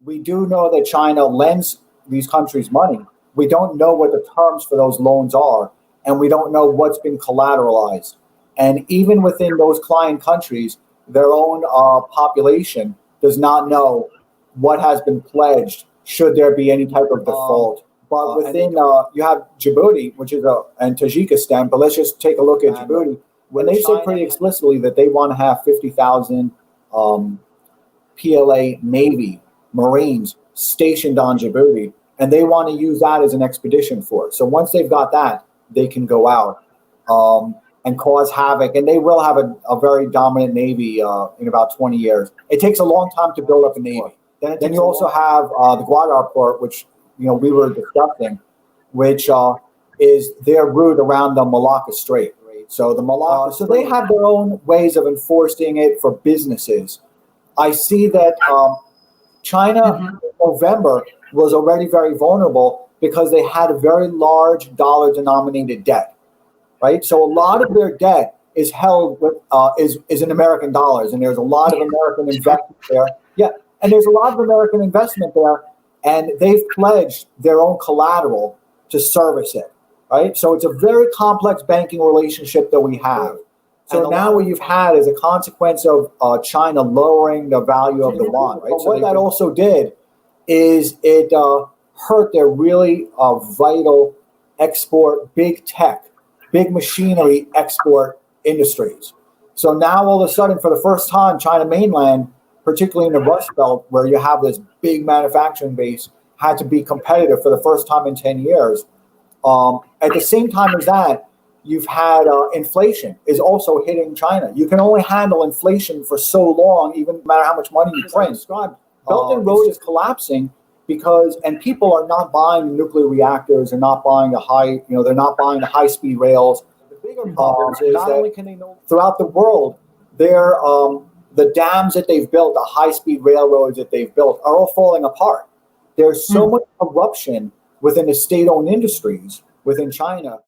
We do know that China lends these countries money. We don't know what the terms for those loans are, and we don't know what's been collateralized. And even within those client countries, their own population does not know what has been pledged should there be any type of default. But within, you have Djibouti, which is and Tajikistan, but let's just take a look at Djibouti. When they say pretty explicitly that they want to have 50,000 PLA Navy Marines stationed on Djibouti, and they want to use that as an expedition force. So once they've got that, they can go out and cause havoc, and they will have a very dominant Navy in about 20 years. It takes a long time to build up a Navy. Then you also have the Guadar port, which we were discussing, which is their route around the Malacca Strait. So the Malacca, so they have their own ways of enforcing it for businesses. I see that China in November was already very vulnerable because they had a very large dollar-denominated debt, right? So a lot of their debt is held with is in American dollars, and there's a lot of American investment there. Yeah, and there's a lot of American investment there, and they've pledged their own collateral to service it, right? So it's a very complex banking relationship that we have. So now what you've had is a consequence of China lowering the value of the yuan, right? So what that also did is it hurt their really vital export, big tech, big machinery export industries. So now all of a sudden, for the first time, China mainland, particularly in the Rust Belt, where you have this big manufacturing base, had to be competitive for the first time in 10 years. At the same time as that, you've had inflation is also hitting China. You can only handle inflation for so long, even no matter how much money you print. Belt and Road is collapsing because, and people are not buying nuclear reactors, they're not buying they're not buying the high-speed rails. The bigger problem is that throughout the world, the dams that they've built, the high-speed railroads that they've built, are all falling apart. There's so much corruption within the state-owned industries within China.